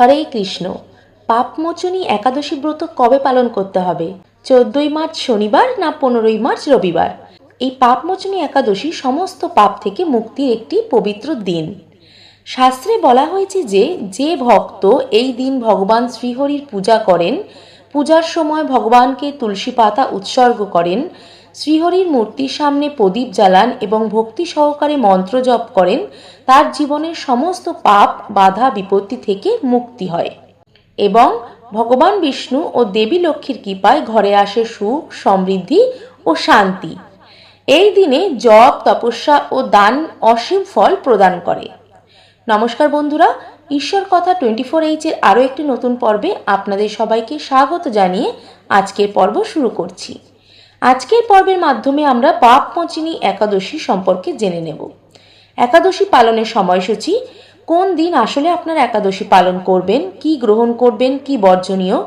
হরে কৃষ্ণ। পাপমোচনী একাদশী ব্রত কবে পালন করতে হবে? 14ই মার্চ শনিবার না 15ই মার্চ রবিবার? এই পাপমোচনী একাদশী সমস্ত পাপ থেকে মুক্তির একটি পবিত্র দিন। শাস্ত্রে বলা হয়েছে যে যে ভক্ত এই দিন ভগবান শ্রীহরির পূজা করেন, পূজার সময় ভগবানকে তুলসী পাতা উৎসর্গ করেন, শ্রীহরির মূর্তির সামনে প্রদীপ জ্বালান এবং ভক্তি সহকারে মন্ত্র জপ করেন, তার জীবনের সমস্ত পাপ বাধা বিপত্তি থেকে মুক্তি হয় এবং ভগবান বিষ্ণু ও দেবী লক্ষ্মীর কৃপায় ঘরে আসে সুখ, সমৃদ্ধি ও শান্তি। এই দিনে জপ, তপস্যা ও দান অসীম ফল প্রদান করে। নমস্কার বন্ধুরা, ঈশ্বর কথা 24H এর আরও একটি নতুন পর্বে আপনাদের সবাইকে স্বাগত জানিয়ে আজকের পর্ব শুরু করছি। আজকের পর্বের মাধ্যমে আমরা পাপমোচনী একাদশী সম্পর্কে জেনে নেব। একাদশী পালনের সময়সূচি, কোন দিন আসলে আপনারা একাদশী পালন করবেন, কি গ্রহণ করবেন, কি বর্জনীয়,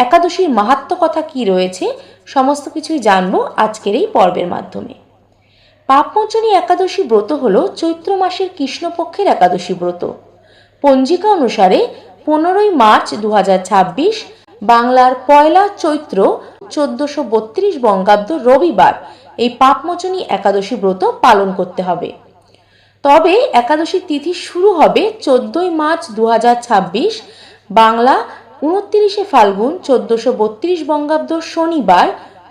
একাদশীর মাহাত্ম্য কথা কি রয়েছে, সমস্ত কিছুই জানবো আজকের এই পর্বের মাধ্যমে। পাপমোচনী একাদশী ব্রত হল চৈত্র মাসের কৃষ্ণপক্ষের একাদশী ব্রত। পঞ্জিকা অনুসারে 15ই মার্চ 2026 বাংলার পয়লা চৈত্র 1432 বঙ্গাব্দ রবিবার এই পাপমোচনী একাদশী ব্রত পালন করতে হবে। তবে একাদশী তিথি শুরু হবে 14ই মার্চ 2026 বাংলা 29শে ফাল্গুন 1432 বঙ্গাব্দ শনিবার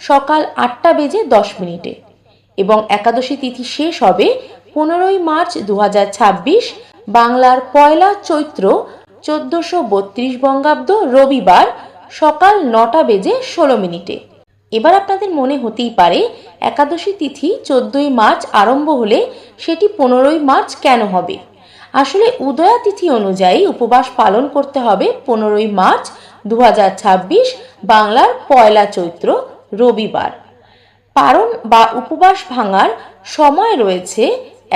সকাল 8:10 এবং একাদশী তিথি শেষ হবে 15ই মার্চ 2026 বাংলার পয়লা চৈত্র 1432 বঙ্গাব্দ রবিবার সকাল 9:16। এবার আপনাদের মনে হতেই পারে একাদশী তিথি 14ই মার্চ আরম্ভ হলে সেটি 15ই মার্চ কেন হবে? আসলে উদয়া তিথি অনুযায়ী উপবাস পালন করতে হবে 15ই মার্চ 2026 বাংলার পয়লা চৈত্র রবিবার। পারণ বা উপবাস ভাঙার সময় রয়েছে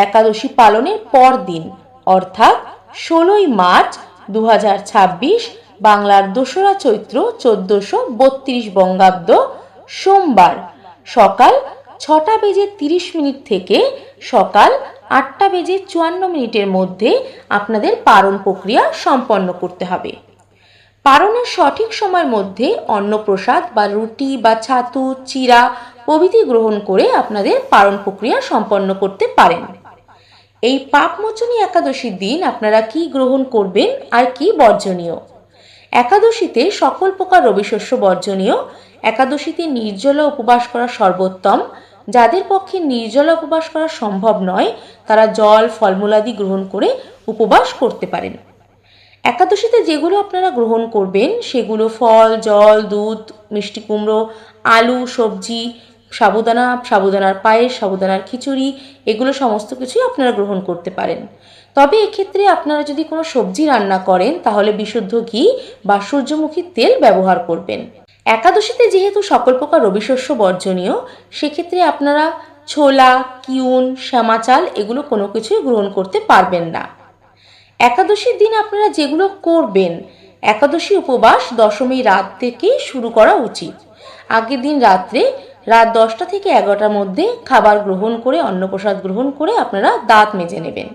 একাদশী পালনের পর দিন, অর্থাৎ 16ই মার্চ 2026 বাংলার 2রা চৈত্র 1432 বঙ্গাব্দ সোমবার সকাল 6:30 থেকে সকাল 8:54 মধ্যে আপনাদের পারণ প্রক্রিয়া সম্পন্ন করতে হবে। পারণের সঠিক সময়ের মধ্যে অন্নপ্রসাদ বা রুটি বা ছাতু, চিরা প্রভৃতি গ্রহণ করে আপনাদের পারণ প্রক্রিয়া সম্পন্ন করতে পারেন। এই পাপমোচনী একাদশীর দিন আপনারা কি গ্রহণ করবেন আর কি বর্জনীয়? একাদশীতে সকল প্রকার রবিশস্য বর্জনীয়। একাদশীতে নির্জলা উপবাস করা সর্বোত্তম। যাদের পক্ষে নির্জলা উপবাস করা সম্ভব নয় তারা জল, ফলমূলাদি গ্রহণ করে উপবাস করতে পারেন। একাদশীতে যেগুলো আপনারা গ্রহণ করবেন সেগুলো ফল, জল, দুধ, মিষ্টি কুমড়ো, আলু, সবজি, সাবুদানা, সাবুদানার পায়েস, সাবুদানার খিচুড়ি, এগুলো সমস্ত কিছুই আপনারা গ্রহণ করতে পারেন। তবে এক্ষেত্রে আপনারা যদি কোনো সবজি রান্না করেন তাহলে বিশুদ্ধ ঘি বা সূর্যমুখী তেল ব্যবহার করবেন। একাদশীতে যেহেতু সকল প্রকার রবিশস্য বর্জনীয়, সেক্ষেত্রে আপনারা ছোলা, কিউন, শ্যামা চাল এগুলো কোনো কিছুই গ্রহণ করতে পারবেন না। একাদশীর দিন আপনারা যেগুলো করবেন, একাদশী উপবাস দশমী রাত থেকে শুরু করা উচিত। আগের দিন রাত্রে রাত 10টা থেকে 11টার মধ্যে খাবার গ্রহণ করে, অন্নপ্রসাদ গ্রহণ করে আপনারা দাঁত মেজে নেবেন।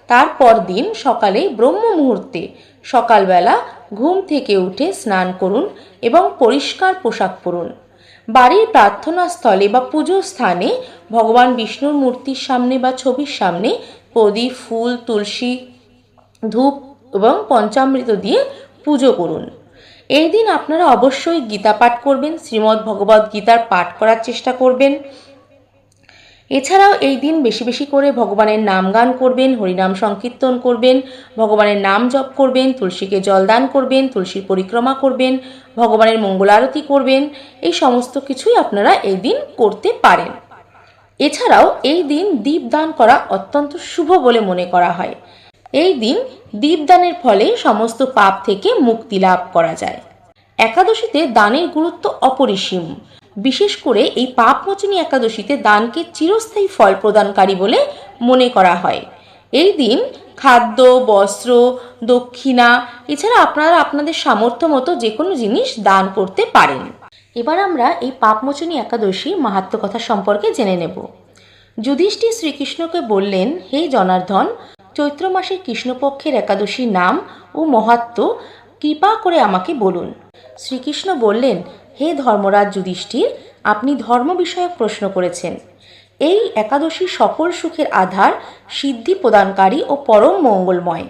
তারপর দিন সকালে ব্রহ্ম মুহূর্তে সকালবেলা ঘুম থেকে উঠে স্নান করুন এবং পরিষ্কার পোশাক পরুন। বাড়ির প্রার্থনা স্থলে বা পুজো স্থানে ভগবান বিষ্ণুর মূর্তির সামনে বা ছবির সামনে প্রদীপ, ফুল, তুলসী, ধূপ এবং পঞ্চামৃত দিয়ে পুজো করুন। এই দিন আপনারা অবশ্যই গীতা পাঠ করবেন, শ্রীমদ্ ভগবদ্ গীতার পাঠ করার চেষ্টা করবেন। এছাড়াও এই দিন বেশি বেশি করে ভগবানের নাম গান করবেন, হরিনাম সংকীর্তন করবেন, ভগবানের নাম জপ করবেন, তুলসীকে জলদান করবেন, তুলসীর পরিক্রমা করবেন, ভগবানের মঙ্গল আরতি করবেন। এই সমস্ত কিছুই আপনারা এই দিন করতে পারেন। এছাড়াও এই দিন দীপদান করা অত্যন্ত শুভ বলে মনে করা হয়। এই দিন দীপদানের ফলে সমস্ত পাপ থেকে মুক্তি লাভ করা যায়। একাদশীতে দানের গুরুত্ব অপরিসীম। বিশেষ করে এই পাপমোচনী একাদশীতে দানকে চিরস্থায়ী ফল প্রদানকারী বলে মনে করা হয়। এই দিন খাদ্য, বস্ত্র, দক্ষিণা এছাড়া আপনারা আপনাদের সামর্থ্য মতো যে কোনো জিনিস দান করতে পারেন। এবার আমরা এই পাপমোচনী একাদশী মাহাত্ম্য কথা সম্পর্কে জেনে নেব। যুধিষ্ঠির শ্রীকৃষ্ণকে বললেন, হে জনার্দন, চৈত্র মাসের কৃষ্ণপক্ষের একাদশীর নাম ও মহাত্ম্য কৃপা করে আমাকে বলুন। শ্রীকৃষ্ণ বললেন, হে ধর্মরাজ যুধিষ্ঠির, আপনি ধর্ম বিষয়ক প্রশ্ন করেছেন। এই একাদশী সকল সুখের আধার, সিদ্ধি প্রদানকারী ও পরম মঙ্গলময়।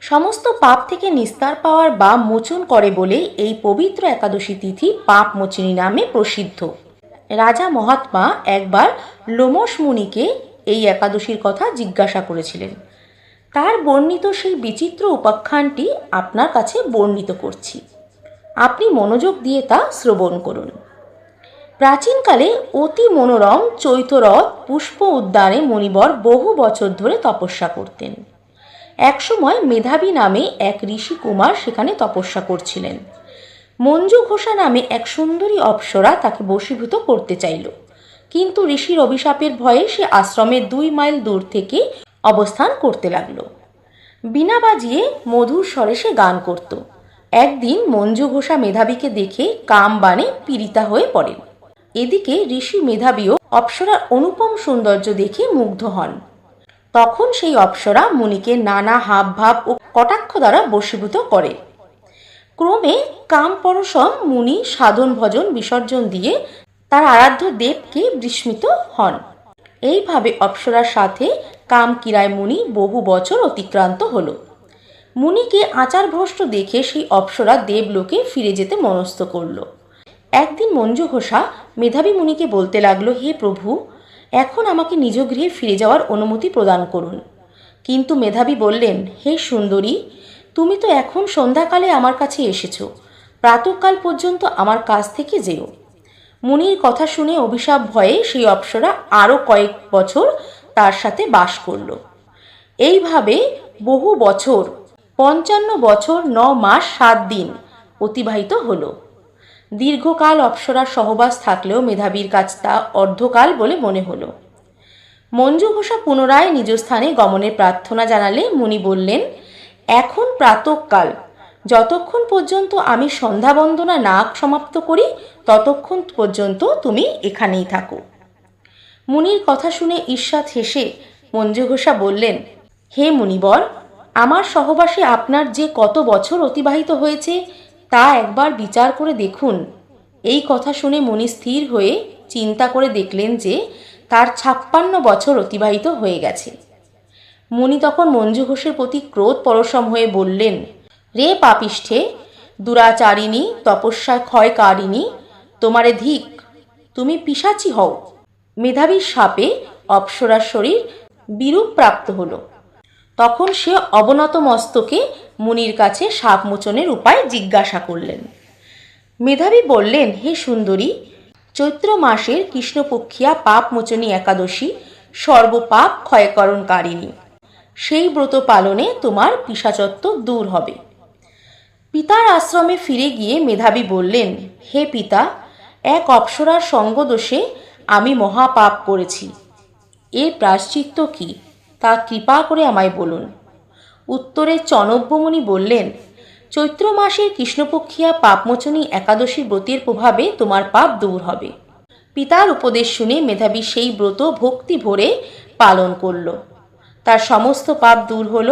সমস্ত পাপ থেকে নিস্তার পাওয়ার বা মোচন করে বলে এই পবিত্র একাদশী তিথি পাপ মোচিনী নামে প্রসিদ্ধ। রাজা মহাত্মা একবার লোমশ মুনিকে এই একাদশীর কথা জিজ্ঞাসা করেছিলেন। তার বর্ণিত সেই বিচিত্র উপাখ্যানটি আপনার কাছে বর্ণিত করছি। আপনি মনোযোগ দিয়ে তা শ্রবণ করুন। প্রাচীনকালে অতি মনোরম চৈতরথ পুষ্প উদ্যানে মণিবর বহু বছর ধরে তপস্যা করতেন। একসময় মেধাবী নামে এক ঋষি কুমার সেখানে তপস্যা করছিলেন। মঞ্জু ঘোষা নামে এক সুন্দরী অপ্সরা তাকে বশীভূত করতে চাইল, কিন্তু ঋষির অভিশাপের ভয়ে সে আশ্রমের 2 মাইল দূর থেকে অবস্থান করতে লাগল। বীণা বাজিয়ে মধুর স্বরে সে গান করত। একদিন মঞ্জু ঘোষা মেধাবীকে দেখে কাম বাণে পীড়িতা হয়ে পড়েন। এদিকে ঋষি মেধাবীও অপ্সরার অনুপম সৌন্দর্য দেখে মুগ্ধ হন। তখন সেই অপ্সরা মুনিকে নানা হাবভাব ও কটাক্ষ দ্বারা বশীভূত করে। ক্রমে কাম পরশম মুনি সাধন ভজন বিসর্জন দিয়ে তার আরাধ্য দেবকে বিস্মিত হন। এইভাবে অপ্সরার সাথে কাম কিরায় মুনি বহু বছর অতিক্রান্ত হল। মুনিকে আচারভ্রষ্ট দেখে সেই অপ্সরা দেবলোকে ফিরে যেতে মনস্থ করল। একদিন মঞ্জু ঘোষা মেধাবী মুনিকে বলতে লাগলো, হে প্রভু, এখন আমাকে নিজ গৃহে ফিরে যাওয়ার অনুমতি প্রদান করুন। কিন্তু মেধাবী বললেন, হে সুন্দরী, তুমি তো এখন সন্ধ্যাকালে আমার কাছে এসেছো, প্রাতঃকাল পর্যন্ত আমার কাছ থেকে যেও। মুনির কথা শুনে অভিশাপ ভয়ে সেই অপ্সরা আরও কয়েক বছর তার সাথে বাস করল। এইভাবে বহু বছর 55 বছর 9 মাস 7 দিন অতিবাহিত হল। দীর্ঘকাল অপ্সরার সহবাস থাকলেও মেধাবীর কাছ তা অর্ধকাল বলে মনে হলো। মঞ্জু ঘোষা পুনরায় নিজ স্থানে গমনের প্রার্থনা জানালে মুনি বললেন, এখন প্রাতঃকাল, যতক্ষণ পর্যন্ত আমি সন্ধ্যা বন্দনা না সমাপ্ত করি ততক্ষণ পর্যন্ত তুমি এখানেই থাকো। মুনির কথা শুনে ঈর্ষাদ হেসে মঞ্জু ঘোষা বললেন, হে মুনিবর, আমার সহবাসে আপনার যে কত বছর অতিবাহিত হয়েছে তা একবার বিচার করে দেখুন। এই কথা শুনে মুনি স্থির হয়ে চিন্তা করে দেখলেন যে তার 56 বছর অতিবাহিত হয়ে গেছে। মুনি তখন মঞ্জু ঘোষের প্রতি ক্রোধ পরশম হয়ে বললেন, রে পাপিষ্ঠে, দুরাচারিণী, তপস্যায় ক্ষয়কারিণী, তোমারে ধিক, তুমি পিশাচি হও। মেধাবীর শাপে অপ্সরার শরীর বিরূপ প্রাপ্ত হল। তখন সে অবনত মস্তকে মুনির কাছে শাপ মোচনের উপায় জিজ্ঞাসা করলেন। মেধাবী বললেন, হে সুন্দরী, চৈত্র মাসের কৃষ্ণপক্ষিয়া পাপ মোচনী একাদশী সর্বপাপ ক্ষয়করণকারিণী। সেই ব্রত পালনে তোমার পিশাচত্ব দূর হবে। পিতার আশ্রমে ফিরে গিয়ে মেধাবী বললেন, হে পিতা, এক অপ্সরার সঙ্গদোষে আমি মহাপাপ করেছি। এর প্রায়শ্চিত্ত কি তা কৃপা করে আমায় বলুন। উত্তরে চনব্যমুনি বললেন, চৈত্র মাসের কৃষ্ণপক্ষিয়া পাপমোচনী একাদশী ব্রতের প্রভাবে তোমার পাপ দূর হবে। পিতার উপদেশ শুনে মেধাবী সেই ব্রত ভক্তি ভরে পালন করল। তার সমস্ত পাপ দূর হল।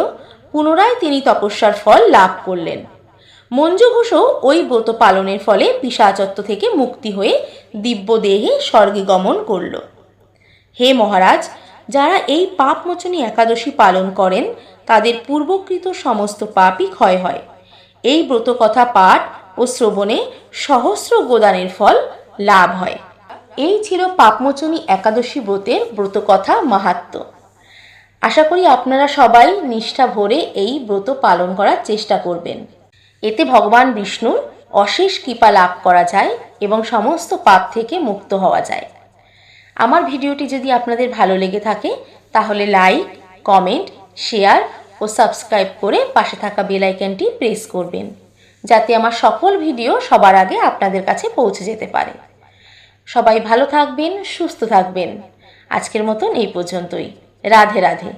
পুনরায় তিনি তপস্যার ফল লাভ করলেন। মঞ্জু ঘোষও ওই ব্রত পালনের ফলে পিশাচত্ব থেকে মুক্তি হয়ে দিব্য দেহে স্বর্গে গমন করল। হে মহারাজ, যারা এই পাপমোচনী একাদশী পালন করেন তাদের পূর্বকৃত সমস্ত পাপই ক্ষয় হয়। এই ব্রত কথা পাঠ ও শ্রবণে সহস্র গোদানের ফল লাভ হয়। এই ছিল পাপমোচনী একাদশী ব্রতের ব্রতকথা মাহাত্ম্য। আশা করি আপনারা সবাই নিষ্ঠা ভরে এই ব্রত পালন করার চেষ্টা করবেন। এতে ভগবান বিষ্ণুর অশেষ কৃপা লাভ করা যায় এবং সমস্ত পাপ থেকে মুক্ত হওয়া যায়। আমার ভিডিওটি যদি আপনাদের ভালো লেগে থাকে তাহলে লাইক, কমেন্ট, শেয়ার ও সাবস্ক্রাইব করে পাশে থাকা বেল আইকনটি প্রেস করবেন, যাতে আমার সকল ভিডিও সবার আগে আপনাদের কাছে পৌঁছে যেতে পারে। সবাই ভালো থাকবেন, সুস্থ থাকবেন। আজকের মতন এই পর্যন্তই। রাধে রাধে।